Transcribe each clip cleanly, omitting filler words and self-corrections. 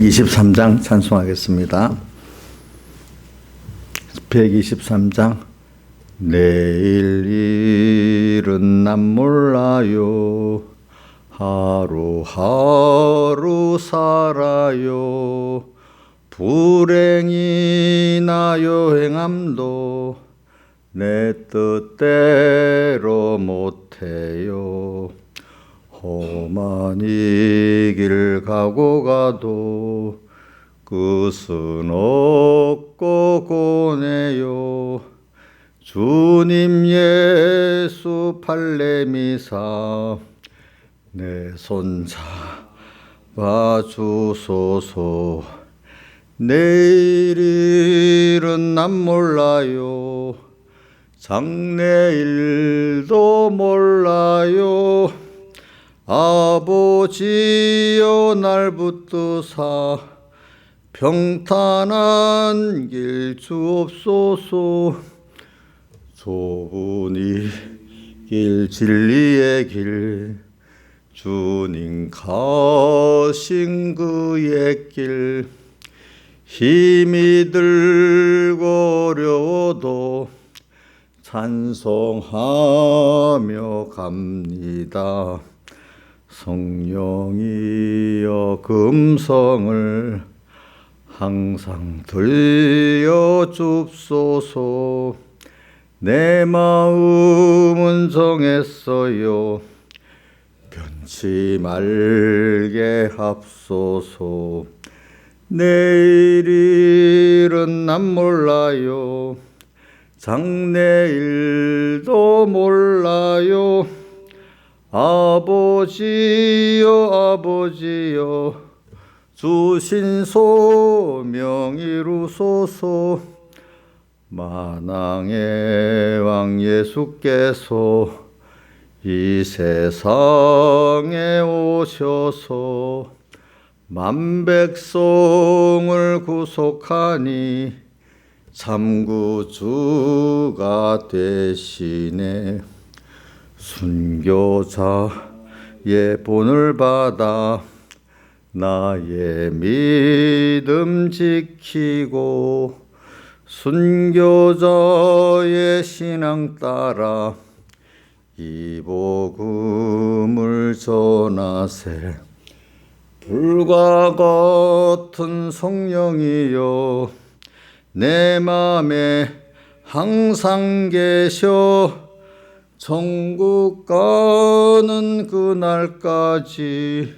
23장 찬송하겠습니다. 123장. 내일 일은 난 몰라요, 하루하루 살아요. 불행이나 여행함도 내 뜻대로 못해요. 험한 이 길 가고 가도 끝은 없고 고뇌요. 주님 예수 팔레미사 내 손 잡아 주소서. 내일 일은 난 몰라요, 장래일도 몰라요. 아버지여 날 붙드사 평탄한 길 주옵소서. 좁은 이 길 진리의 길, 주님 가신 그의 길. 힘이 들고 어려워도 찬송하며 갑니다. 성령이여 금성을 항상 들려줍소서. 내 마음은 정했어요, 변치 말게 합소서. 내일 일은 난 몰라요, 장래일도 몰라요. 아버지여 아버지여 주신 소명 이루소서. 만왕의 왕 예수께서 이 세상에 오셔서 만 백성을 구속하니 참 구주가 되시네. 순교자의 본을 받아 나의 믿음 지키고 순교자의 신앙 따라 이 복음을 전하세. 불과 같은 성령이여 내 맘에 항상 계셔. 천국 가는 그날까지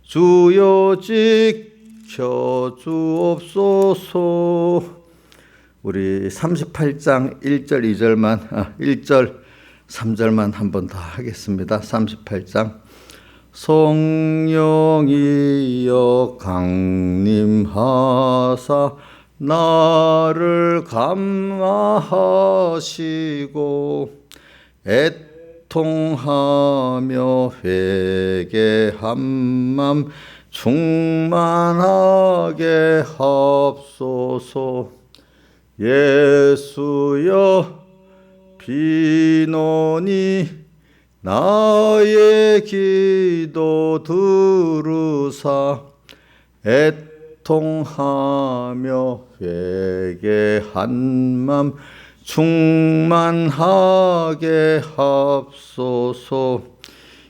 주여 지켜 주옵소서. 우리 38장 1절 2절만 1절 3절만 한 번 더 하겠습니다. 38장. 성령이여 강림하사 나를 감화하시고 애통하며 회개한 맘 충만하게 합소서. 예수여 비노니 나의 기도 들으사 애통하며 회개한 맘 충만하게 합소서.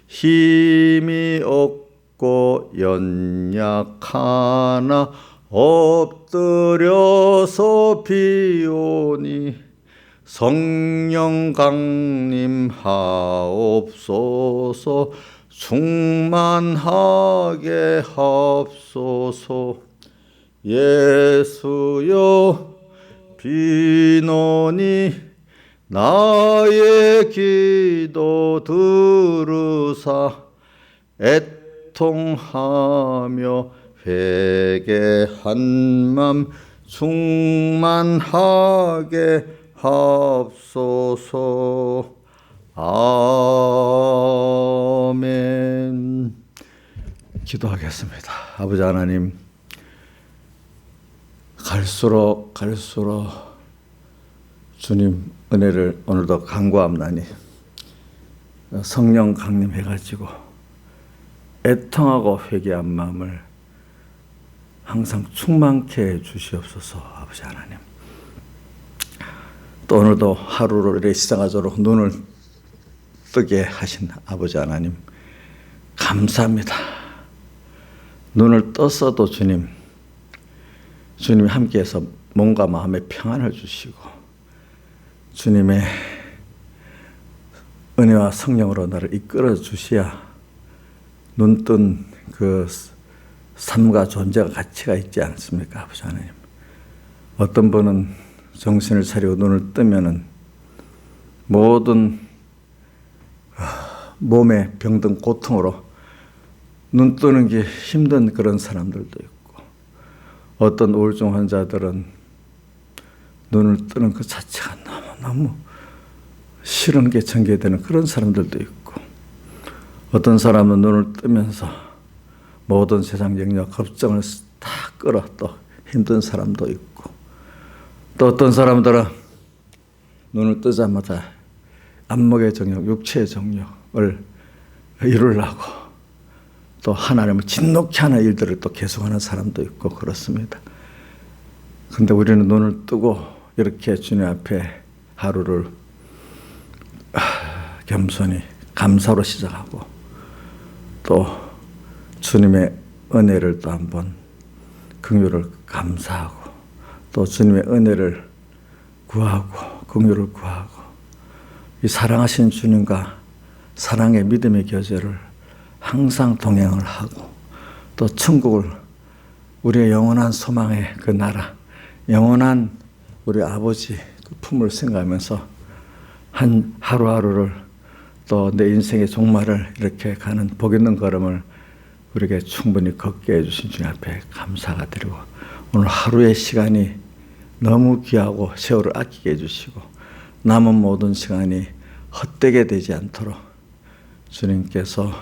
힘이 없고 연약하나 엎드려서 비오니 성령 강림하옵소서. 충만하게 합소서. 예수여 비노니 나의 기도 들으사 애통하며 회개한 맘 충만하게 합소서. 아멘. 기도하겠습니다. 아버지 하나님, 갈수록 주님 은혜를 오늘도 간구함나니 성령 강림해가지고 애통하고 회개한 마음을 항상 충만케 해 주시옵소서. 아버지 하나님, 또 오늘도 하루를 이렇게 시작하도록 눈을 뜨게 하신 아버지 하나님 감사합니다. 눈을 떴어도 주님이 함께해서 몸과 마음의 평안을 주시고 주님의 은혜와 성령으로 나를 이끌어 주셔야 눈뜬 그 삶과 존재가 가치가 있지 않습니까? 아버지 하나님, 어떤 분은 정신을 차리고 눈을 뜨면은 모든 몸의 병든 고통으로 눈 뜨는 게 힘든 그런 사람들도 있고, 어떤 우울증 환자들은 눈을 뜨는 그 자체가 너무너무 싫은 게 전개되는 그런 사람들도 있고, 어떤 사람은 눈을 뜨면서 모든 세상 영역 걱정을 다 끌어 또 힘든 사람도 있고, 또 어떤 사람들은 눈을 뜨자마자 안목의 정욕, 육체의 정욕을 이루려고 또 하나님을 진노케 하는 일들을 또 계속하는 사람도 있고 그렇습니다. 근데 우리는 눈을 뜨고 이렇게 주님 앞에 하루를 겸손히 감사로 시작하고 또 주님의 은혜를 또 한번 긍휼을 감사하고 또 주님의 은혜를 구하고 긍휼을 구하고 이 사랑하신 주님과 사랑의 믿음의 교제를 항상 동행을 하고 또 천국을 우리의 영원한 소망의 그 나라, 영원한 우리 아버지 그 품을 생각하면서 한 하루하루를 또 내 인생의 종말을 이렇게 가는 복 있는 걸음을 우리에게 충분히 걷게 해주신 주님 앞에 감사가 드리고, 오늘 하루의 시간이 너무 귀하고 세월을 아끼게 해주시고 남은 모든 시간이 헛되게 되지 않도록 주님께서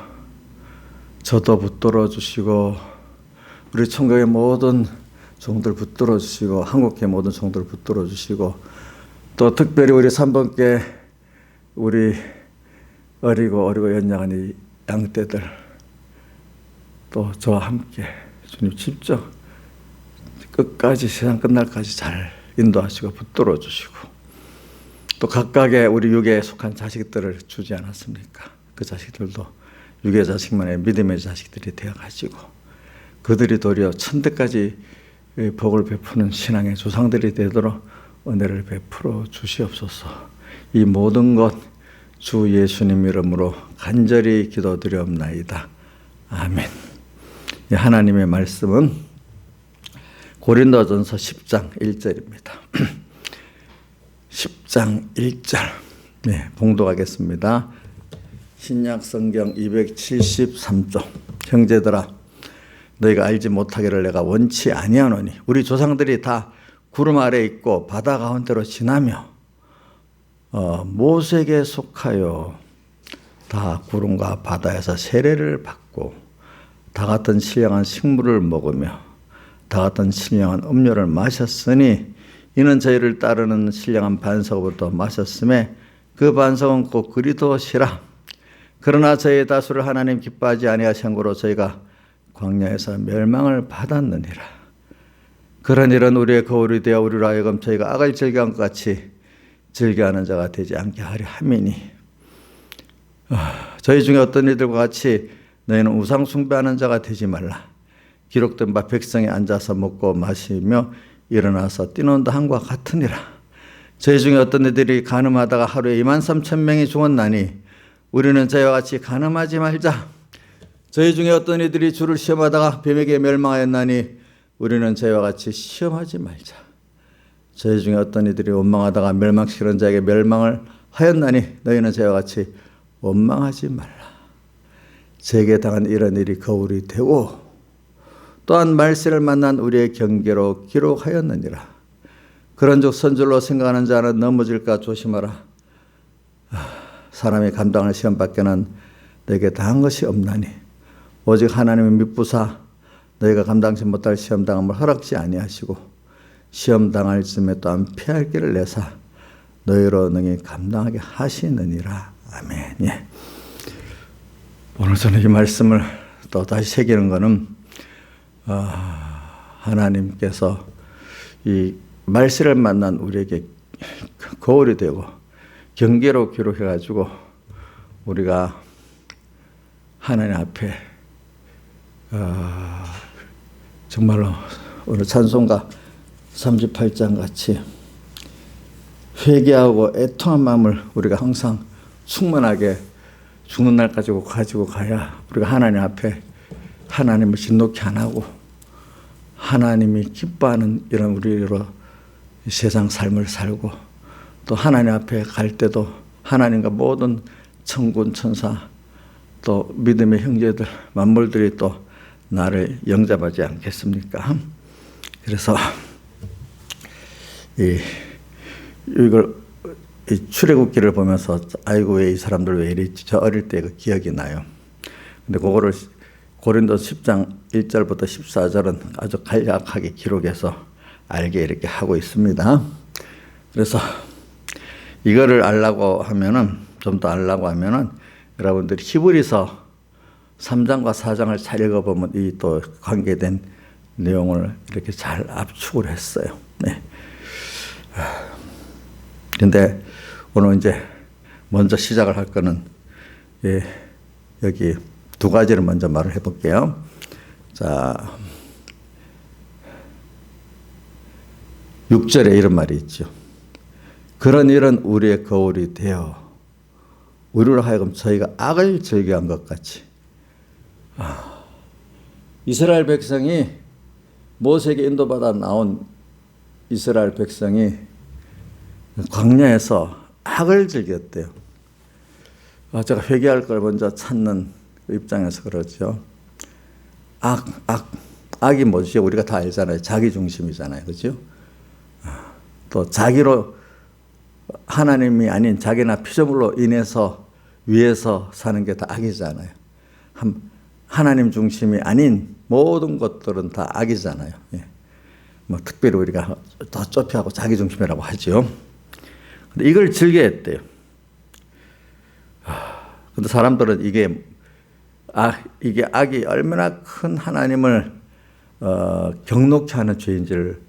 저도 붙들어 주시고 우리 총각의 모든 종들 붙들어 주시고 한국의 모든 종들 붙들어 주시고 또 특별히 우리 3번께 우리 어리고 연약한 이 양떼들 또 저와 함께 주님 직접 끝까지 세상 끝날까지 잘 인도하시고 붙들어 주시고 또 각각의 우리 육에 속한 자식들을 주지 않았습니까? 그 자식들도 육의 자식만의 믿음의 자식들이 되어가지고 그들이 도리어 천대까지 복을 베푸는 신앙의 조상들이 되도록 은혜를 베풀어 주시옵소서. 이 모든 것 주 예수님 이름으로 간절히 기도드리옵나이다. 아멘. 하나님의 말씀은 고린도전서 10장 1절입니다. 10장 1절 네, 봉독하겠습니다. 신약성경 273쪽. 형제들아, 너희가 알지 못하기를 내가 원치 아니하노니 우리 조상들이 다 구름 아래 있고 바다 가운데로 지나며 모세에게 속하여 다 구름과 바다에서 세례를 받고 다 같은 신령한 식물을 먹으며 다 같은 신령한 음료를 마셨으니 이는 저희를 따르는 신령한 반석으로부터 마셨음에 그 반석은 곧 그리스도시라. 그러나 저희의 다수를 하나님 기뻐하지 아니하신 거로 저희가 광야에서 멸망을 받았느니라. 그런 일은 우리의 거울이 되어 우리로 하여금 저희가 악을 즐겨한 것 같이 즐겨하는 자가 되지 않게 하려 함이니 저희 중에 어떤 이들과 같이 너희는 우상 숭배하는 자가 되지 말라. 기록된 바 백성이 앉아서 먹고 마시며 일어나서 뛰논다 함과 같으니라. 저희 중에 어떤 이들이 간음하다가 하루에 23,000명이 죽었나니 우리는 저희와 같이 간음하지 말자. 저희 중에 어떤 이들이 주를 시험하다가 뱀에게 멸망하였나니 우리는 저희와 같이 시험하지 말자. 저희 중에 어떤 이들이 원망하다가 멸망시키는 자에게 멸망을 하였나니 너희는 저희와 같이 원망하지 말라. 제게 당한 이런 일이 거울이 되고 또한 말세를 만난 우리의 경계로 기록하였느니라. 그런즉 선줄로 생각하는 자는 넘어질까 조심하라. 사람이 감당할 시험밖에는 너에게 당한 것이 없나니 오직 하나님의 미쁘사 너희가 감당치 못할 시험당함을 허락지 아니하시고 시험당할 즈음에 또한 피할 길을 내사 너희로 능히 감당하게 하시느니라. 아멘. 예. 오늘 저는 이 말씀을 또 다시 새기는 것은 하나님께서 이 말세를 만난 우리에게 거울이 되고 경계로 기록해가지고 우리가 하나님 앞에 정말로 오늘 찬송가 38장 같이 회개하고 애통한 마음을 우리가 항상 충만하게 죽는 날까지 가지고 가야 우리가 하나님 앞에 하나님을 진노케 안 하고 하나님이 기뻐하는 이런 우리로 세상 삶을 살고 또 하나님 앞에 갈 때도 하나님과 모든 천군 천사 또 믿음의 형제들 만물들이 또 나를 영접하지 않겠습니까? 그래서 이걸 출애굽기를 보면서 아이고 왜 이 사람들 왜 이랬지 저 어릴 때 그 기억이 나요. 근데 그거를 고린도서 10장 1절부터 14절은 아주 간략하게 기록해서 알게 이렇게 하고 있습니다. 그래서 이거를 알라고 하면은 좀 더 알라고 하면은 여러분들이 히브리서 3장과 4장을 잘 읽어보면 이 또 관계된 내용을 이렇게 잘 압축을 했어요. 네. 근데 오늘 이제 먼저 시작을 할 거는 여기 두 가지를 먼저 말을 해볼게요. 자, 6절에 이런 말이 있죠. 그런 일은 우리의 거울이 되어 우리로 하여금 저희가 악을 즐겨한 것 같이. 이스라엘 백성이 모세에게 인도받아 나온 이스라엘 백성이 광야에서 악을 즐겼대요. 제가 회개할 걸 먼저 찾는 입장에서 그러죠. 악이 뭐지? 우리가 다 알잖아요. 자기 중심이잖아요. 그렇죠? 또 자기로 하나님이 아닌 자기나 피조물로 인해서 위해서 사는 게 다 악이잖아요. 하나님 중심이 아닌 모든 것들은 다 악이잖아요. 예. 뭐 특별히 우리가 더 좁혀하고 자기 중심이라고 하죠. 근데 이걸 즐겨했대요. 근데 사람들은 이게 악이 얼마나 큰 하나님을 경록케 하는 죄인지를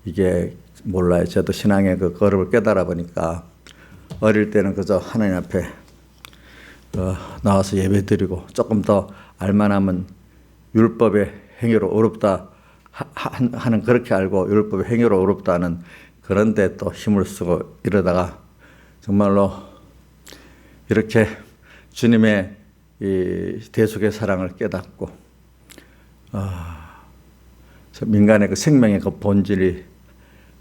이게 몰라요. 저도 신앙의 그 걸음을 깨달아 보니까 어릴 때는 그저 하나님 앞에 나와서 예배드리고 조금 더 알만하면 율법의 행위로 어렵다 하는 그렇게 알고 율법의 행위로 어렵다는 그런데 또 힘을 쓰고 이러다가 정말로 이렇게 주님의 이 대속의 사랑을 깨닫고 민간의 그 생명의 그 본질이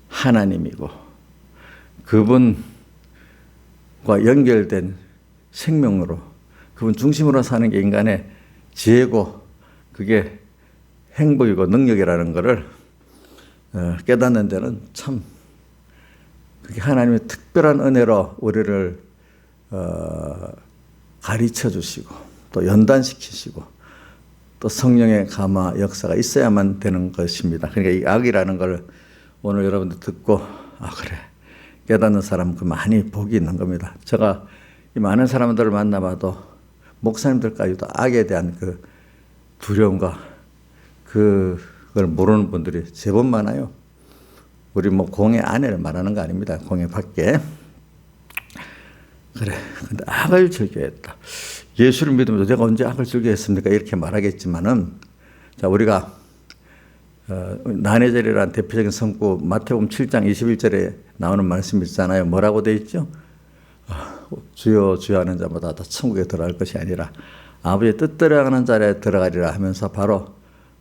하나님이고 그분과 연결된 생명으로 그분 중심으로 사는 게 인간의 지혜고 그게 행복이고 능력이라는 것을 깨닫는 데는 참 그게 하나님의 특별한 은혜로 우리를 가르쳐 주시고 또 연단시키시고 또 성령의 감화 역사가 있어야만 되는 것입니다. 그러니까 이 악이라는 걸 오늘 여러분들 듣고 그래 깨닫는 사람 그 많이 복이 있는 겁니다. 제가 이 많은 사람들을 만나봐도 목사님들까지도 악에 대한 그 두려움과 그걸 모르는 분들이 제법 많아요. 우리 뭐 공회 안에를 말하는 거 아닙니다. 공회 밖에. 그래. 근데 악을 즐겨했다. 예수를 믿으면서 내가 언제 악을 즐겨했습니까? 이렇게 말하겠지만은 자 우리가 난해절이라는 대표적인 성구 마태복음 7장 21절에 나오는 말씀이 있잖아요. 뭐라고 돼 있죠? 주여 주여 하는 자마다 다 천국에 들어갈 것이 아니라 아버지의 뜻대로 하는 자리에 들어가리라 하면서 바로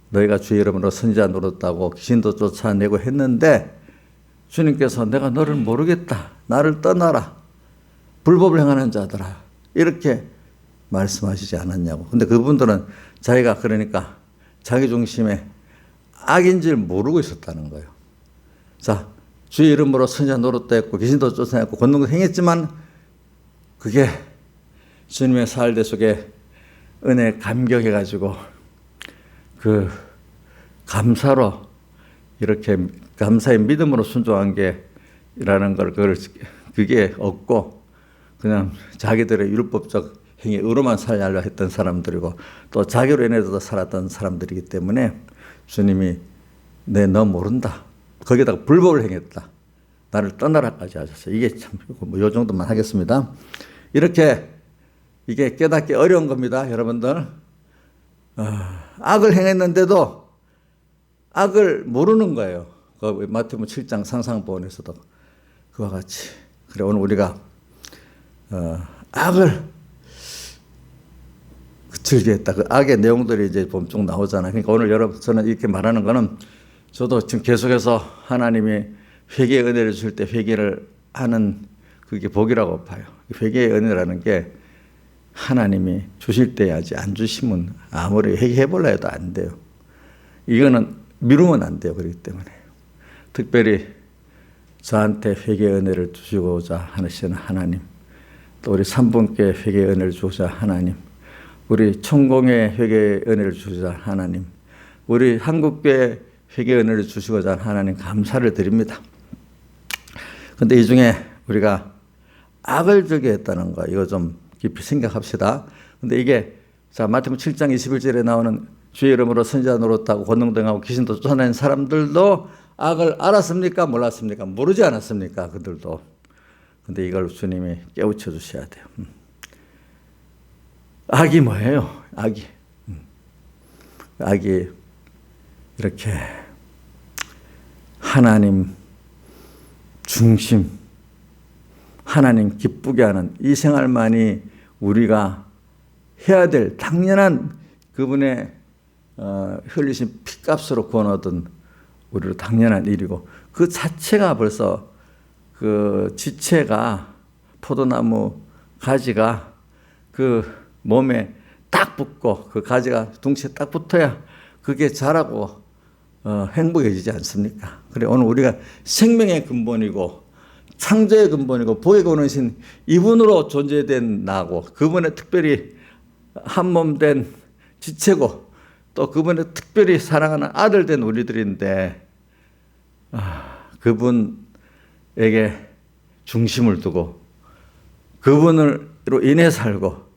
너희가 주의 이름으로 선지자 노릇하고 귀신도 쫓아내고 했는데 주님께서 내가 너를 모르겠다. 나를 떠나라. 불법을 행하는 자들아. 이렇게 말씀하시지 않았냐고. 근데 그분들은 자기가 그러니까 자기 중심에 악인 줄 모르고 있었다는 거예요. 자, 주의 이름으로 선지자 노릇도 했고 귀신도 쫓아냈고 권능도 행했지만 그게 주님의 사활대 속에 은혜에 감격해가지고 그 감사로 이렇게 감사의 믿음으로 순종한 게라는 걸 그게 없고 그냥 자기들의 율법적 행위로만 살려고 했던 사람들이고 또 자기로 인해서 살았던 사람들이기 때문에 주님이 너 모른다. 거기다가 불법을 행했다. 나를 떠나라까지 하셨어요. 이게 참, 요 정도만 하겠습니다. 이렇게 이게 깨닫기 어려운 겁니다, 여러분들. 악을 행했는데도 악을 모르는 거예요. 그 마태복음 7장 상상본에서도 그와 같이. 그래 오늘 우리가 악을 즐기했다. 그 악의 내용들이 이제 보면 쭉 나오잖아요. 그러니까 오늘 여러분 저는 이렇게 말하는 거는 저도 지금 계속해서 하나님이 회개의 은혜를 줄 때 회개를 하는 그게 복이라고 봐요. 회개의 은혜라는 게 하나님이 주실 때 하지 안 주시면 아무리 회개해보려 해도 안 돼요. 이거는 미루면 안 돼요. 그렇기 때문에 특별히 저한테 회개의 은혜를 주시고자 하시는 하나님, 또 우리 3분께 회개의 은혜를 주고자 하나님, 우리 천공의 회개의 은혜를 주고자 하나님, 우리 한국교회 회개의 은혜를 주시고자 하나님 감사를 드립니다. 그런데 이 중에 우리가 악을 즐겨했다는 거 이거 좀 깊이 생각합시다. 근데 이게 자 마태복음 7장 21절에 나오는 주의 이름으로 선지자 노릇하고 권능등하고 귀신도 쫓아낸 사람들도 악을 알았습니까? 몰랐습니까? 모르지 않았습니까? 그들도. 근데 이걸 주님이 깨우쳐 주셔야 돼요. 악이 뭐예요? 악이 이렇게 하나님 중심, 하나님 기쁘게 하는 이 생활만이 우리가 해야 될 당연한 그분의 흘리신 피값으로 구원 얻은 우리로 당연한 일이고, 그 자체가 벌써 그 지체가 포도나무 가지가 그 몸에 딱 붙고 그 가지가 둥치에 딱 붙어야 그게 자라고 행복해지지 않습니까? 그래 오늘 우리가 생명의 근본이고 창조의 근본이고 복의 근원이신 이분으로 존재된 나고 그분의 특별히 한 몸 된 지체고 또 그분의 특별히 사랑하는 아들 된 우리들인데 그분에게 중심을 두고 그분으로 인해 살고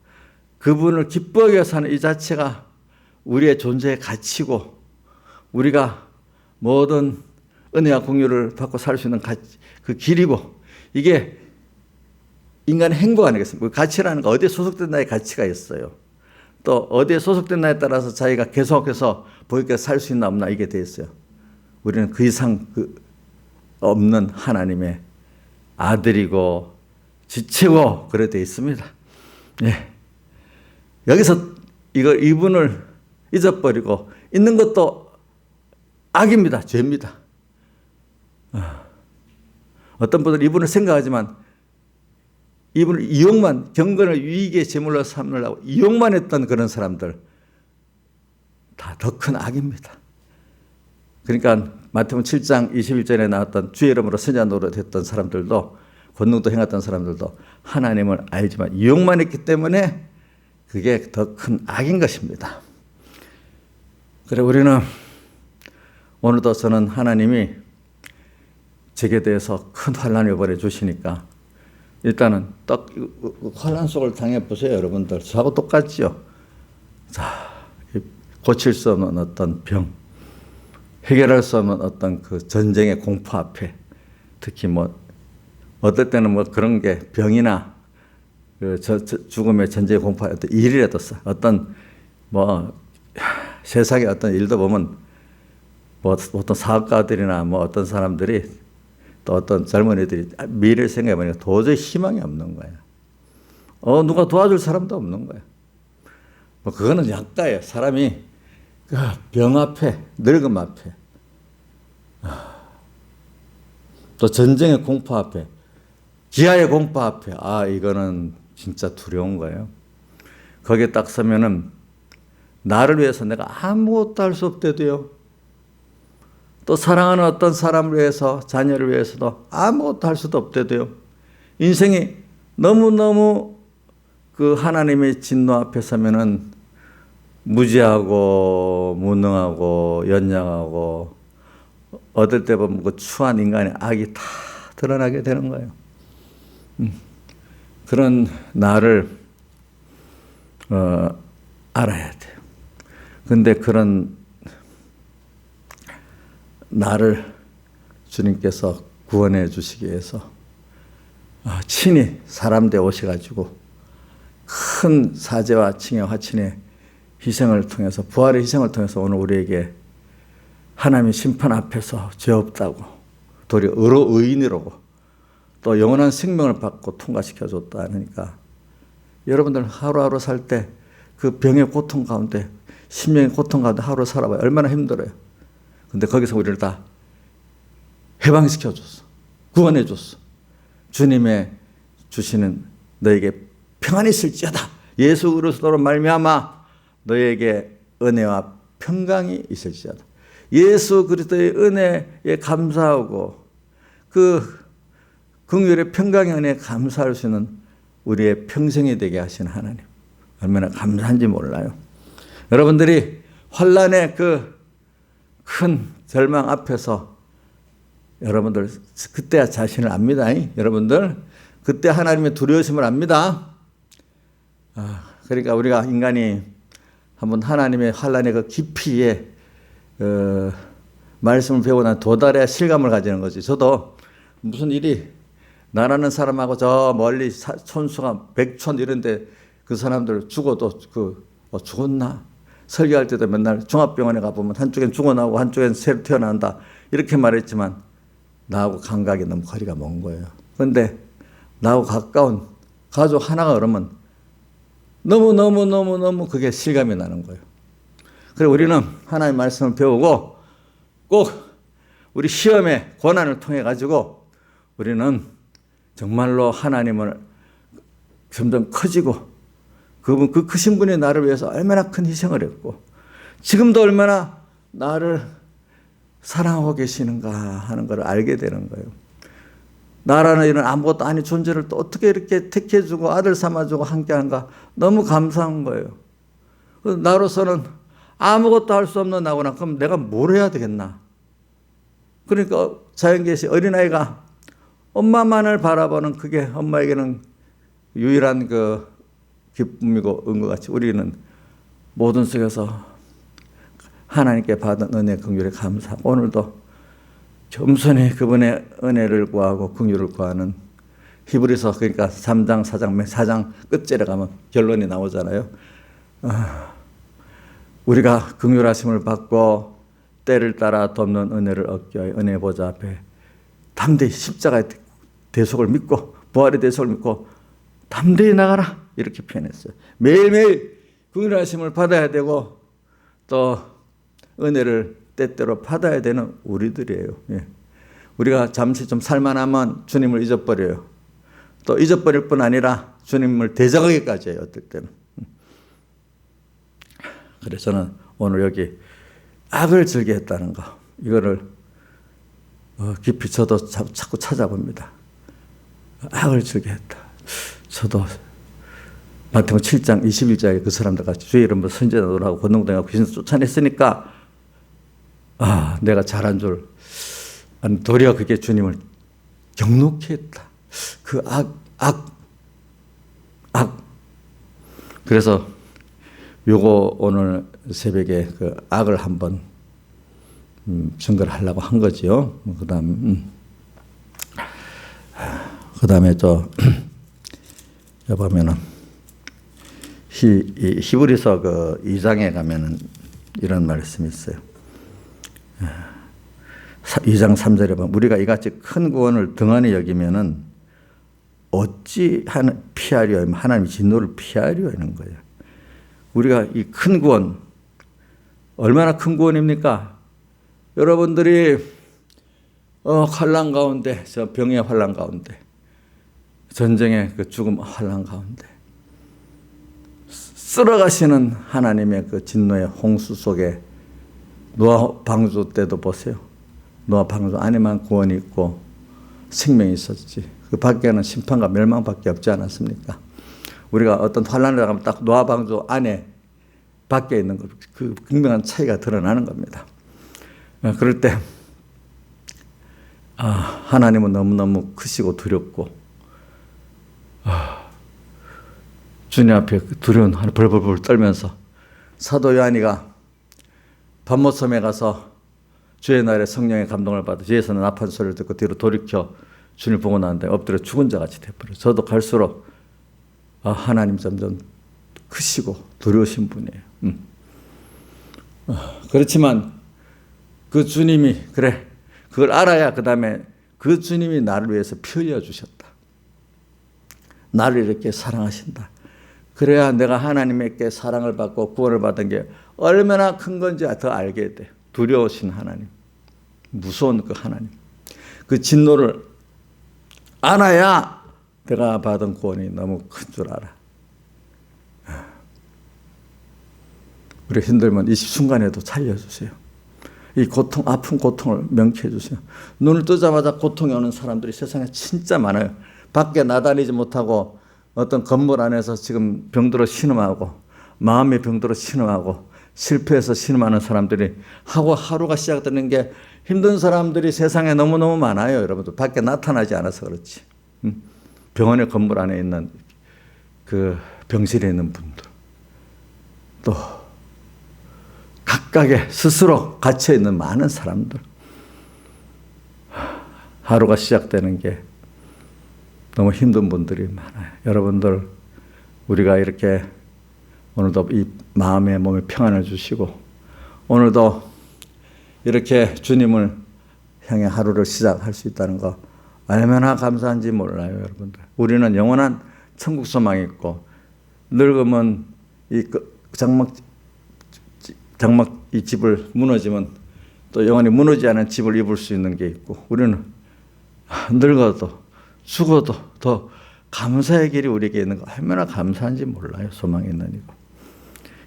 그분을 기뻐하게 사는 이 자체가 우리의 존재의 가치고 우리가 모든 은혜와 공유를 받고 살 수 있는 그 길이고, 이게 인간의 행복 아니겠습니까? 가치라는 거 어디에 소속된다의 가치가 있어요. 또 어디에 소속된다에 따라서 자기가 계속해서 보이게 살 수 있나 없나 이게 돼 있어요. 우리는 그 이상 없는 하나님의 아들이고 지체고 그래 돼 있습니다. 예. 여기서 이분을 잊어버리고 있는 것도 악입니다. 죄입니다. 어떤 분들은 이분을 생각하지만 이분을 이용만, 경건을 유익의 제물로 삼으려고 이용만 했던 그런 사람들 다 더 큰 악입니다. 그러니까 마태복음 7장 21절에 나왔던 주의 이름으로 선지자 노릇했던 사람들도 권능도 행했던 사람들도 하나님을 알지만 이용만 했기 때문에 그게 더 큰 악인 것입니다. 그래 우리는 오늘도 저는 하나님이 제게 대해서 큰 환난을 보내주시니까 일단은 딱 환난 속을 당해보세요. 여러분들 저하고 똑같죠. 자, 고칠 수 없는 어떤 병, 해결할 수 없는 어떤 그 전쟁의 공포 앞에 특히 뭐 어떨 때는 뭐 그런 게 병이나 그 죽음의 전쟁의 공포 어떤 일이라도 어떤 뭐 세상의 어떤 일도 보면 뭐 어떤 사업가들이나 뭐 어떤 사람들이 또 어떤 젊은이들이 미래를 생각해보니까 도저히 희망이 없는 거야. 누가 도와줄 사람도 없는 거야. 뭐 그거는 약가예요. 사람이 병 앞에, 늙음 앞에, 또 전쟁의 공포 앞에, 기아의 공포 앞에, 이거는 진짜 두려운 거예요. 거기에 딱 서면은 나를 위해서 내가 아무것도 할 수 없대도요. 또 사랑하는 어떤 사람을 위해서, 자녀를 위해서도 아무것도 할 수도 없대도요. 인생이 너무너무 그 하나님의 진노 앞에 서면은 무지하고 무능하고 연약하고 어떨 때 보면 그 추한 인간의 악이 다 드러나게 되는 거예요. 그런 나를 알아야 돼요. 근데 그런 나를 주님께서 구원해 주시기 위해서 친히 사람 되어 오셔가지고 큰 사제와 칭의 화친의 희생을 통해서, 부활의 희생을 통해서 오늘 우리에게 하나님의 심판 앞에서 죄 없다고, 도리어 의인이라고, 또 영원한 생명을 받고 통과시켜 줬다 하니까, 여러분들 하루하루 살 때 그 병의 고통 가운데, 심령의 고통 가운데 하루 살아봐요. 얼마나 힘들어요. 근데 거기서 우리를 다 해방시켜 줬어. 구원해 줬어. 주님의 주시는 너에게 평안이 있을지어다. 예수 그리스도로 말미암아 너에게 은혜와 평강이 있을지어다. 예수 그리스도의 은혜에 감사하고 그 긍휼의 평강의 은혜에 감사할 수 있는 우리의 평생이 되게 하신 하나님, 얼마나 감사한지 몰라요. 여러분들이 환난의 그 큰 절망 앞에서 여러분들 그때 자신을 압니다. 여러분들 그때 하나님의 두려우심을 압니다. 그러니까 우리가 인간이 한번 하나님의 환난의 그 깊이에 말씀을 배우고 난 도달해야 실감을 가지는 거지. 저도 무슨 일이 나라는 사람하고 저 멀리 촌수가 백촌 이런데 그 사람들 죽어도 죽었나? 설교할 때도 맨날 종합병원에 가보면 한쪽엔 죽어나오고 한쪽엔 새로 태어난다 이렇게 말했지만 나하고 감각이 너무 거리가 먼 거예요. 그런데 나하고 가까운 가족 하나가 그러면 너무 그게 실감이 나는 거예요. 그래서 우리는 하나님의 말씀을 배우고 꼭 우리 시험의 고난을 통해 가지고 우리는 정말로 하나님을 점점 커지고 그분, 그 크신 분이 나를 위해서 얼마나 큰 희생을 했고 지금도 얼마나 나를 사랑하고 계시는가 하는 걸 알게 되는 거예요. 나라는 이런 아무것도 아닌 존재를 또 어떻게 이렇게 택해주고 아들 삼아주고 함께하는가 너무 감사한 거예요. 나로서는 아무것도 할 수 없는 나구나. 그럼 내가 뭘 해야 되겠나? 그러니까 자연계시 어린아이가 엄마만을 바라보는 그게 엄마에게는 유일한 그 기쁨이고 은과 같이 우리는 모든 속에서 하나님께 받은 은혜 긍휼에 감사하고 오늘도 겸손히 그분의 은혜를 구하고 긍휼을 구하는 히브리서 그러니까 3장 4장 끝절에 가면 결론이 나오잖아요. 우리가 긍휼하심을 받고 때를 따라 돕는 은혜를 얻기 위하여 은혜 보좌 앞에 담대히 십자가의 대속을 믿고 부활의 대속을 믿고 담대히 나가라 이렇게 표현했어요. 매일매일 긍휼하심을 받아야 되고 또 은혜를 때때로 받아야 되는 우리들이에요. 예. 우리가 잠시 좀 살만하면 주님을 잊어버려요. 또 잊어버릴 뿐 아니라 주님을 대적하기까지 해요. 어떨 때는. 그래서 저는 오늘 여기 악을 즐겨했다는 거 이거를 깊이 저도 자꾸 찾아봅니다. 악을 즐겨했다. 저도 마태복음 7장 21절에 그 사람들 같이 주의 이름으로 선지자들하고 권능당하고 귀신 쫓아냈으니까 내가 잘한 줄 도리어 그게 주님을 경록히 했다. 그 악. 그래서 요거 오늘 새벽에 그 악을 한번 증거를 하려고 한 거지요. 그다음에 보면은 히브리서 그 2장에 가면은 이런 말씀이 있어요. 2장 3절에 보면 우리가 이같이 큰 구원을 등한히 여기면은 어찌 피하려 하면 하나님의 진노를 피하려 하는 거예요. 우리가 이 큰 구원 얼마나 큰 구원입니까? 여러분들이 환난 가운데 저 병의 환난 가운데 전쟁의 그 죽음 환난 가운데 쓸어가시는 하나님의 그 진노의 홍수 속에 노아 방주 때도 보세요. 노아 방주 안에만 구원이 있고 생명이 있었지. 그 밖에는 심판과 멸망밖에 없지 않았습니까? 우리가 어떤 환난을 당하면 딱 노아 방주 안에 밖에 있는 그 분명한 차이가 드러나는 겁니다. 그럴 때 하나님은 너무너무 크시고 두렵고 주님 앞에 두려운 하늘 벌벌 떨면서 사도 요한이가 밤모섬에 가서 주의 날에 성령의 감동을 받아 뒤에서는 나팔 소리를 듣고 뒤로 돌이켜 주님을 보고 나는데 엎드려 죽은 자같이 돼버려요. 저도 갈수록 하나님 점점 크시고 두려우신 분이에요. 그렇지만 그 주님이 그래 그걸 알아야 그 다음에 그 주님이 나를 위해서 피 흘려 주셨다. 나를 이렇게 사랑하신다. 그래야 내가 하나님께 사랑을 받고 구원을 받은 게 얼마나 큰 건지 더 알게 돼요. 두려우신 하나님, 무서운 그 하나님, 그 진노를 알아야 내가 받은 구원이 너무 큰 줄 알아. 우리 힘들면 이 순간에도 살려주세요. 이 고통, 아픈 고통을 명쾌해 주세요. 눈을 뜨자마자 고통이 오는 사람들이 세상에 진짜 많아요. 밖에 나다니지 못하고 어떤 건물 안에서 지금 병들어 신음하고 마음의 병들어 신음하고 실패해서 신음하는 사람들이 하고 하루가 시작되는 게 힘든 사람들이 세상에 너무너무 많아요. 여러분들 밖에 나타나지 않아서 그렇지. 병원의 건물 안에 있는 그 병실에 있는 분들 또 각각의 스스로 갇혀있는 많은 사람들 하루가 시작되는 게 너무 힘든 분들이 많아요. 여러분들 우리가 이렇게 오늘도 이 마음의 몸에 평안을 주시고 오늘도 이렇게 주님을 향해 하루를 시작할 수 있다는 거 얼마나 감사한지 몰라요. 여러분들 우리는 영원한 천국 소망이 있고 늙으면 이 장막 이 집을 무너지면 또 영원히 무너지지 않은 집을 입을 수 있는 게 있고 우리는 늙어도 죽어도 더 감사의 길이 우리에게 있는 거 얼마나 감사한지 몰라요. 소망이 있는 이거.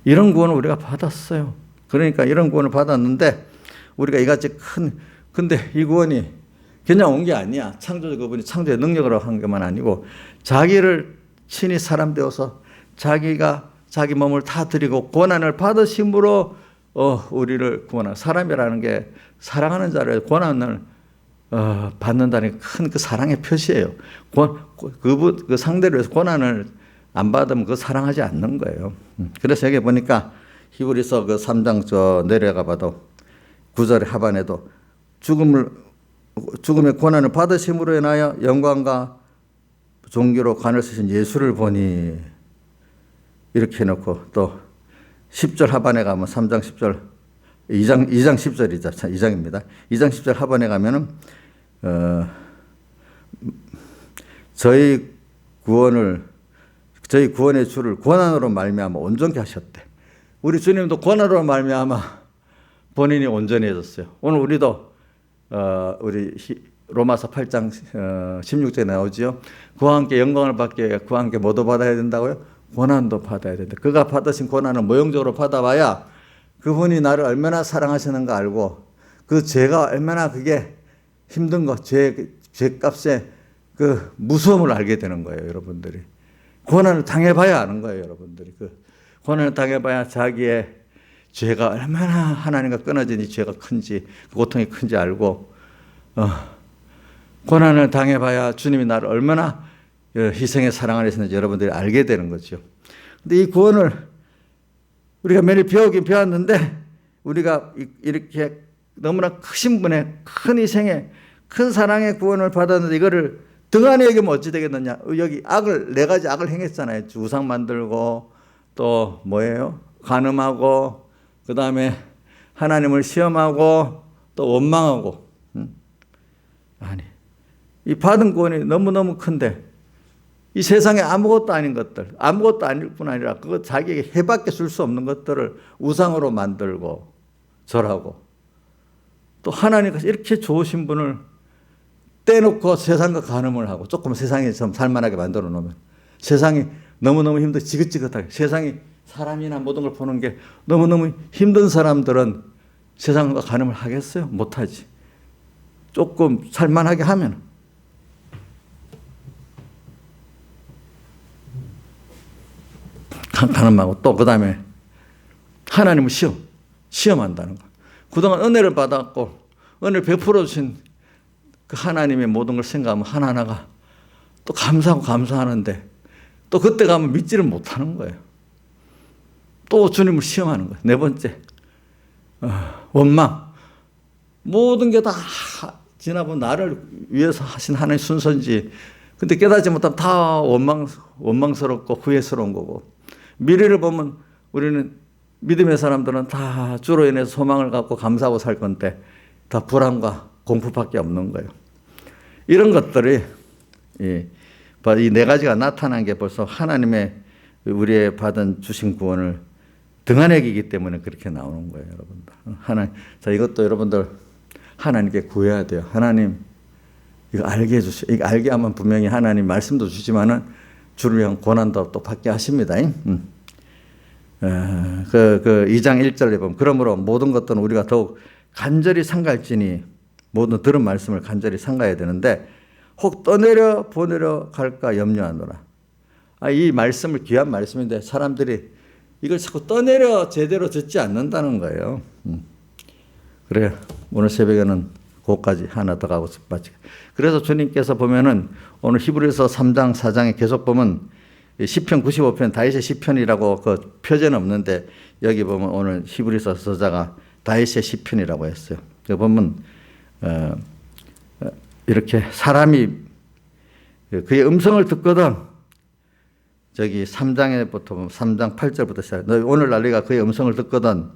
이런 구원을 우리가 받았어요. 그러니까 이런 구원을 받았는데 우리가 이같이 근데 이 구원이 그냥 온 게 아니야. 창조주 그분이 창조의 능력으로 한 것만 아니고 자기를 친히 사람 되어서 자기가 자기 몸을 다 드리고 고난을 받으심으로 우리를 구원한 사람이라는 게 사랑하는 자를 고난을 받는다는 큰 그 사랑의 표시예요. 그 상대를 위해서 고난을 안 받으면 그 사랑하지 않는 거예요. 그래서 여기 보니까 히브리서 그 3장 내려가 봐도 9절 하반에도 죽음의 고난을 받으심으로 인하여 영광과 존귀로 관을 쓰신 예수를 보니 이렇게 해놓고 또 10절 하반에 가면 3장 10절 2장 10절이죠. 2장입니다. 2장 10절 하반에 가면은 저희 구원의 주를 고난으로 말미암아 온전케 하셨대. 우리 주님도 고난으로 말미암아 본인이 온전해졌어요. 오늘 우리도 우리 로마서 8장 16절에 나오지요. 그와 함께 영광을 받기 위해 그와 함께 뭐도 받아야 된다고요? 고난도 받아야 된다. 그가 받으신 고난을 모형적으로 받아봐야 그분이 나를 얼마나 사랑하시는가 알고 그 죄가 얼마나 그게 힘든 거, 죄값의 그 무서움을 알게 되는 거예요. 여러분들이 고난을 당해봐야 아는 거예요. 여러분들이 그 고난을 당해봐야 자기의 죄가 얼마나 하나님과 끊어진 이 죄가 큰지 그 고통이 큰지 알고 고난을 당해봐야 주님이 나를 얼마나 희생의 사랑을 했는지 여러분들이 알게 되는 거죠. 근데 이 구원을 우리가 매일 배우긴 배웠는데 우리가 이렇게 너무나 크신 분의 큰 희생의 큰 사랑의 구원을 받았는데 이거를 등한히 여기면 어찌 되겠느냐. 여기 네 가지 악을 행했잖아요. 우상 만들고 또 뭐예요? 간음하고 그 다음에 하나님을 시험하고 또 원망하고 아니 이 받은 구원이 너무너무 큰데 이 세상에 아무것도 아닌 것들 아무것도 아닐 뿐 아니라 그거 자기에게 해밖에 줄 수 없는 것들을 우상으로 만들고 절하고 또 하나님께서 이렇게 좋으신 분을 떼놓고 세상과 간음을 하고 조금 세상에 좀 살만하게 만들어 놓으면 세상이 너무너무 힘들고 지긋지긋하게 세상이 사람이나 모든 걸 보는 게 너무너무 힘든 사람들은 세상과 간음을 하겠어요? 못하지. 조금 살만하게 하면 간음하고 또 그 다음에 하나님을 시험한다는 거. 그동안 은혜를 받았고 은혜를 베풀어 주신 그 하나님의 모든 걸 생각하면 하나하나가 또 감사하고 감사하는데 또 그때 가면 믿지를 못하는 거예요. 또 주님을 시험하는 거예요. 네 번째 원망. 모든 게 다 지나본 나를 위해서 하신 하나님의 순서인지, 근데 깨닫지 못하면 다 원망스럽고 후회스러운 거고, 미래를 보면 우리는 믿음의 사람들은 다 주로 인해서 소망을 갖고 감사하고 살 건데 다 불안과 공포밖에 없는 거예요. 이런 것들이 이 네 가지가 나타난 게 벌써 하나님의 우리의 받은 주신 구원을 등한액이기 때문에 그렇게 나오는 거예요, 여러분들. 자, 이것도 여러분들 하나님께 구해야 돼요. 하나님, 이거 알게 해주시오. 이거 알게 하면 분명히 하나님 말씀도 주시지만은 주를 위한 고난도 또 받게 하십니다. 그 2장 1절에 보면, 그러므로 모든 것들은 우리가 더욱 간절히 상갈지니, 모든 들은 말씀을 간절히 상가해야 되는데, 혹 떠내려 보내려 갈까 염려하노라. 이 말씀을, 귀한 말씀인데 사람들이 이걸 자꾸 떠내려 제대로 듣지 않는다는 거예요. 그래, 오늘 새벽에는 그것까지 하나 더 가고 싶어. 그래서 주님께서 보면은 오늘 히브리서 3장 4장에 계속 보면 시편 95편 다윗의 시편이라고 그 표제는 없는데, 여기 보면 오늘 히브리서 저자가 다윗의 시편이라고 했어요. 여기 보면 이렇게 사람이 그의 음성을 듣거든, 저기 3장에부터 3장 8절부터 시작. 너 오늘날 네가 그의 음성을 듣거든.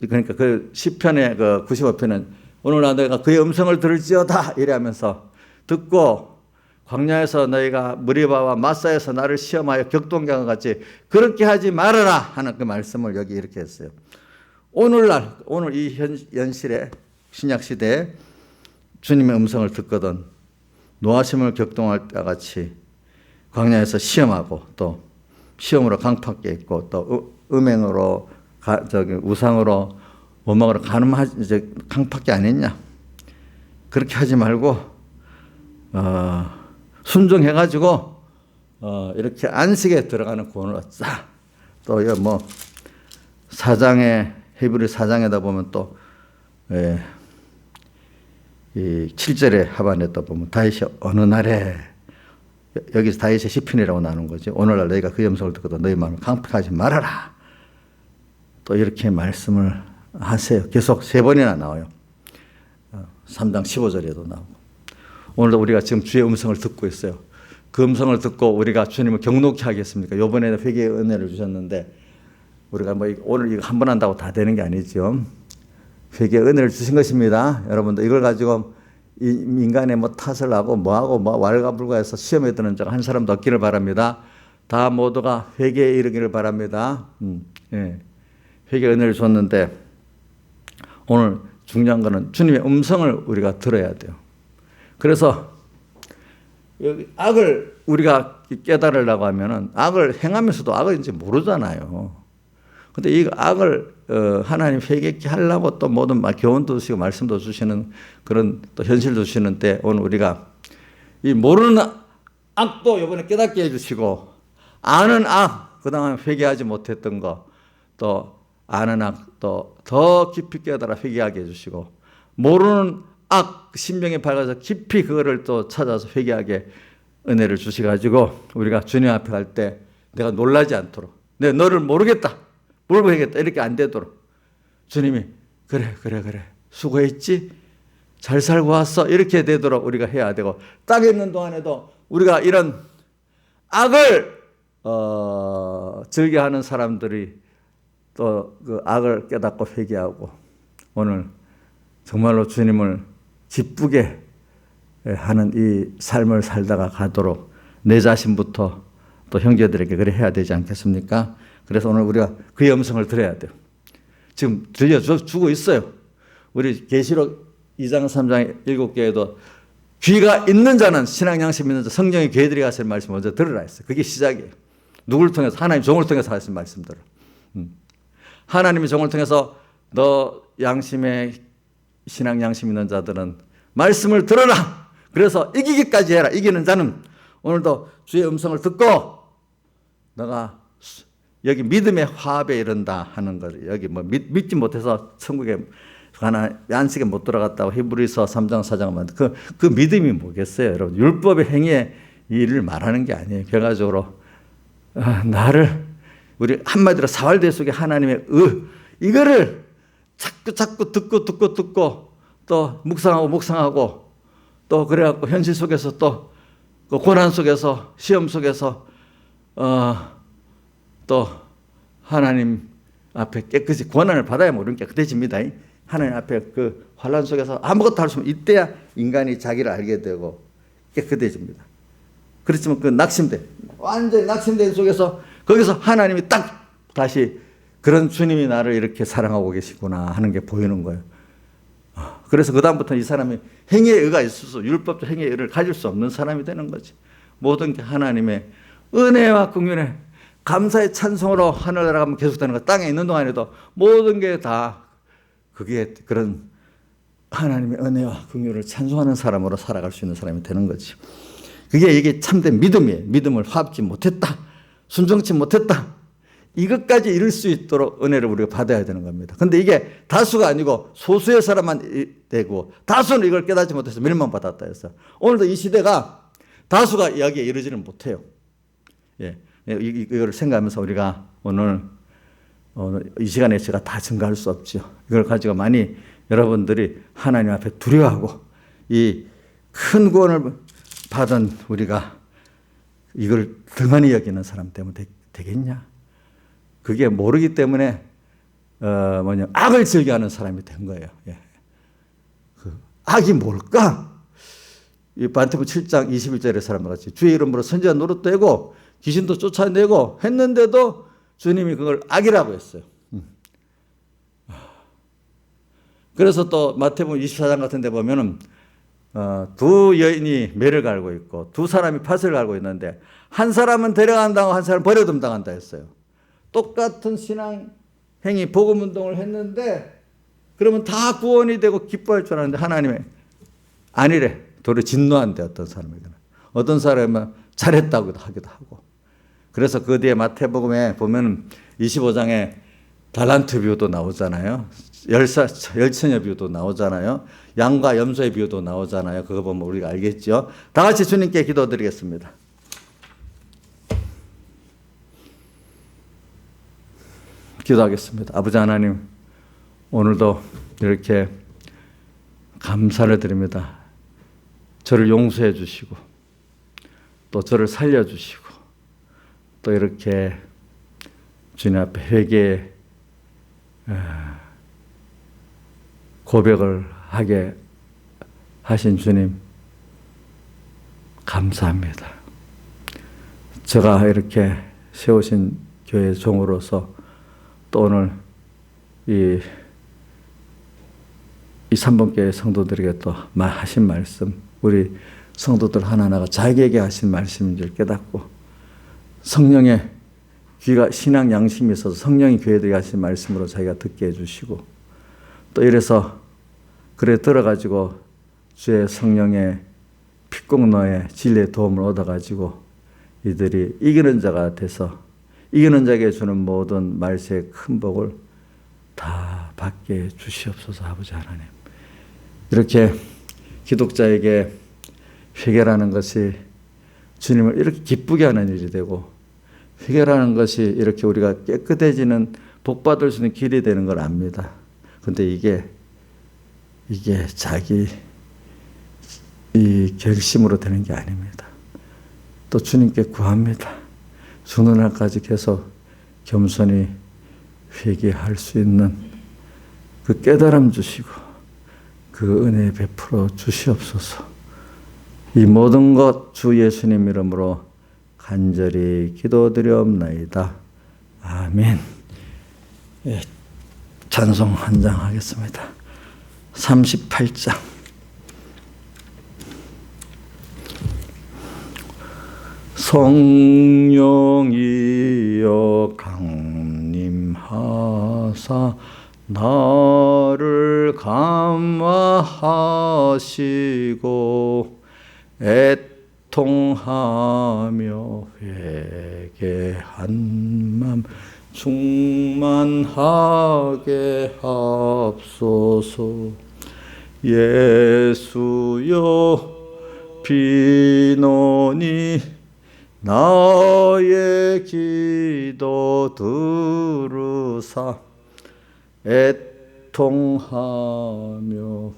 그러니까 그 시편의 그 95편은 오늘날 내가 그의 음성을 들을지어다 이래 하면서, 듣고 광야에서 너희가 무리바와 마사에서 나를 시험하여 격동강과 같이 그렇게 하지 말아라 하는 그 말씀을 여기 이렇게 했어요. 오늘날, 오늘 이 현실의 신약 시대에 주님의 음성을 듣거든 노하심을 격동할 때와 같이 광야에서 시험하고, 또 시험으로 강팍게 있고, 또 음행으로 우상으로 원망으로 이제 강팍게 안 했냐? 그렇게 하지 말고 순종해가지고 이렇게 안식에 들어가는 구원을 얻자. 또 뭐 4장에 히브리 4장에다 보면 또 이 7절의 하반에 또 보면 다윗이 어느 날에, 여기서 다윗의 시편이라고 나누는 거지. 오늘날 너희가 그 음성을 듣고도 너희 마음을 강팍하지 말아라. 또 이렇게 말씀을 하세요. 계속 3번이나 나와요. 3장 15절에도 나오고. 오늘도 우리가 지금 주의 음성을 듣고 있어요. 그 음성을 듣고 우리가 주님을 경록히 하겠습니까? 이번에 회개의 은혜를 주셨는데, 우리가 뭐 오늘 이거 한 번 한다고 다 되는 게 아니죠. 회개의 은혜를 주신 것입니다. 여러분들 이걸 가지고 이 인간의 뭐 탓을 하고 뭐하고 뭐 왈가불가해서 시험에 드는 자 한 사람도 없기를 바랍니다. 다 모두가 회개에 이르기를 바랍니다. 회개의 은혜를 줬는데, 오늘 중요한 거는 주님의 음성을 우리가 들어야 돼요. 그래서 여기 악을 우리가 깨달으려고 하면은 악을 행하면서도 악인지 모르잖아요. 근데 이 악을 하나님 회개케 하려고 또 모든 교훈도 주시고 말씀도 주시는 그런 또 현실도 주시는데, 오늘 우리가 이 모르는 악도 이번에 깨닫게 해주시고, 아는 악, 그동안 회개하지 못했던 거, 또 아는 악 또 더 깊이 깨달아 회개하게 해주시고, 모르는 악 신명에 밝아서 깊이 그거를 또 찾아서 회개하게 은혜를 주시가지고, 우리가 주님 앞에 갈 때 내가 놀라지 않도록, 내가 너를 모르겠다, 모르고 해야겠다 이렇게 안 되도록, 주님이 그래 수고했지, 잘 살고 왔어 이렇게 되도록 우리가 해야 되고, 땅에 있는 동안에도 우리가 이런 악을 즐겨하는 사람들이 또 그 악을 깨닫고 회개하고, 오늘 정말로 주님을 기쁘게 하는 이 삶을 살다가 가도록 내 자신부터 또 형제들에게 그래 해야 되지 않겠습니까? 그래서 오늘 우리가 그의 음성을 들어야 돼요. 지금 들려주고 있어요. 우리 계시록 2장 3장 7개에도 귀가 있는 자는, 신앙 양심 있는 자, 성령의 귀에들이 하실 말씀 먼저 들으라 했어요. 그게 시작이에요. 누구를 통해서? 하나님 종을 통해서 하신 말씀들을. 하나님의 종을 통해서 너 양심의, 신앙 양심 있는 자들은 말씀을 들어라. 그래서 이기기까지 해라. 이기는 자는 오늘도 주의 음성을 듣고 너가 여기 믿음의 화합에 이른다 하는 거예요. 여기 뭐 믿지 못해서 천국에 안식에 못 들어갔다고 히브리서 3장 4장 그 믿음이 뭐겠어요, 여러분? 율법의 행위의 일을 말하는 게 아니에요. 결과적으로 나를, 우리 한마디로 사활대 속에 하나님의 이거를 자꾸 듣고 또 묵상하고 또 그래갖고 현실 속에서 또 그 고난 속에서 시험 속에서 또 하나님 앞에 깨끗이 고난을 받아야 우리는 깨끗해집니다. 하나님 앞에 그 환난 속에서 아무것도 할 수 없으면 이때야 인간이 자기를 알게 되고 깨끗해집니다. 그렇지만 그 완전히 낙심된 속에서 거기서 하나님이 딱 다시 그런 주님이 나를 이렇게 사랑하고 계시구나 하는 게 보이는 거예요. 그래서 그다음부터 이 사람이 행위의 의가 있어서 율법적 행위의 의를 가질 수 없는 사람이 되는 거지. 모든 게 하나님의 은혜와 긍휼에 감사의 찬송으로 하늘 나라가면 계속되는 거. 땅에 있는 동안에도 모든 게 다 그게 그런 하나님의 은혜와 긍휼을 찬송하는 사람으로 살아갈 수 있는 사람이 되는 거지. 이게 참된 믿음이에요. 믿음을 화합지 못했다, 순종치 못했다, 이것까지 이룰 수 있도록 은혜를 우리가 받아야 되는 겁니다. 근데 이게 다수가 아니고 소수의 사람만 되고 다수는 이걸 깨닫지 못해서 멸망받았다 해서 오늘도 이 시대가 다수가 여기에 이르지는 못해요. 예. 이걸 생각하면서 우리가 오늘 이 시간에 제가 다 증가할 수 없죠. 이걸 가지고 많이 여러분들이 하나님 앞에 두려워하고 이 큰 구원을 받은 우리가 이걸 등한히 여기는 사람 때문에 되겠냐? 그게 모르기 때문에 악을 즐겨하는 사람이 된 거예요. 예. 그 악이 뭘까? 이 마태복음 7장 21절의 사람과 같이 주의 이름으로 선지자 노릇되고 귀신도 쫓아내고 했는데도 주님이 그걸 악이라고 했어요. 그래서 또 마태복음 24장 같은 데 보면은 두 여인이 매를 갈고 있고 두 사람이 팥을 갈고 있는데 한 사람은 데려간다고 한 사람은 버려둠 당한다 했어요. 똑같은 신앙 행위 복음 운동을 했는데 그러면 다 구원이 되고 기뻐할 줄 알았는데 하나님의 아니래. 도리어 진노한대. 어떤 사람은 잘했다고 하기도 하고. 그래서 그 뒤에 마태복음에 보면 25장에 달란트 비유도 나오잖아요. 열처녀 비유도 나오잖아요. 양과 염소의 비유도 나오잖아요. 그거 보면 우리가 알겠죠. 다 같이 주님께 기도드리겠습니다. 기도하겠습니다. 아버지 하나님, 오늘도 이렇게 감사를 드립니다. 저를 용서해 주시고 또 저를 살려 주시고 또 이렇게 주님 앞에 회개 고백을 하게 하신 주님 감사합니다. 제가 이렇게 세우신 교회 종으로서 또 오늘 이 3번교회 성도들에게 또 하신 말씀, 우리 성도들 하나하나가 자기에게 하신 말씀인 줄 깨닫고 성령의 귀가 신앙 양심이 있어서 성령이 교회들에게 하신 말씀으로 자기가 듣게 해주시고 또 이래서 그래 들어가지고 주의 성령의 핏공로의 진리의 도움을 얻어가지고 이들이 이기는 자가 돼서 이기는 자에게 주는 모든 말세의 큰 복을 다 받게 주시옵소서. 아버지 하나님, 이렇게 기독자에게 회개라는 것이 주님을 이렇게 기쁘게 하는 일이 되고 회개라는 것이 이렇게 우리가 깨끗해지는 복받을 수 있는 길이 되는 걸 압니다. 그런데 이게 자기 이 결심으로 되는 게 아닙니다. 또 주님께 구합니다. 죽는 날까지 계속 겸손히 회개할 수 있는 그 깨달음 주시고 그 은혜 베풀어 주시옵소서. 이 모든 것 주 예수님 이름으로 간절히 기도드리옵나이다. 아멘. 예, 찬송 한 장 하겠습니다. 38장. 성령이여 강림하사 나를 감화하시고 애통하며 회개한 맘 충만하게 하옵소서. 예수여 비노니 나의 기도 들으사 애통하며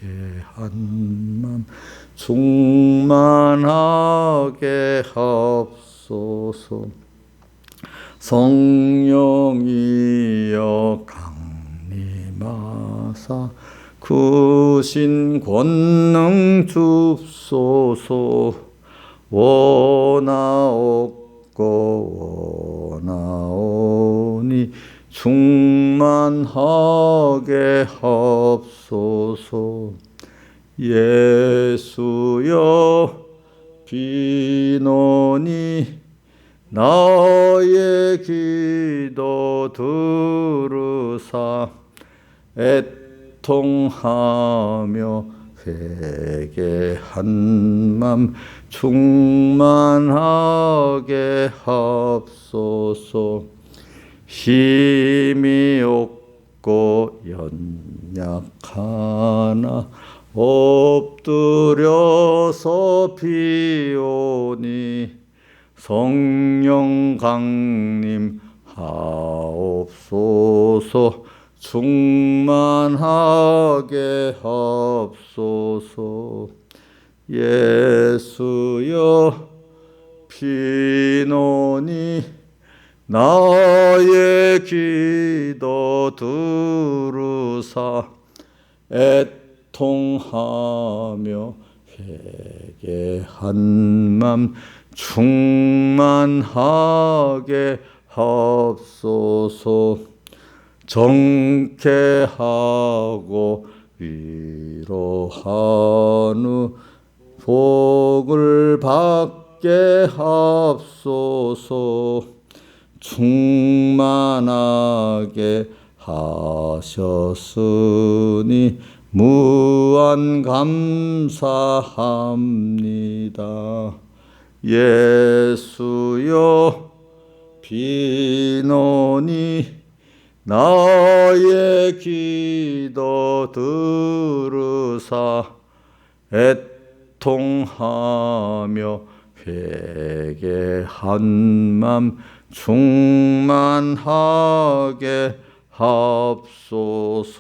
회개한 맘 충만하게 하옵소서. 성령이여 강림하사 크신 권능 줍소서. 원하옵고 원하오니 충만하게 하옵소서. 예수여 비노니 나의 기도 들으사 애통하며 회개한 맘 충만하게 하옵소서. 힘이 없고 연약하나 엎드려서 비오니 성령 강림 하옵소서. 충만하게 하옵소서. 예수여 비노니 나의 기도 들으사 애통하며 회개한 맘 충만하게 하옵소서. 정케하고 위로하는 복을 받게 하옵소서. 충만하게 하셨으니 무한 감사합니다. 예수여 비노니 나의 기도 들으사 애통하며 회개한 맘 충만하게 하옵소서.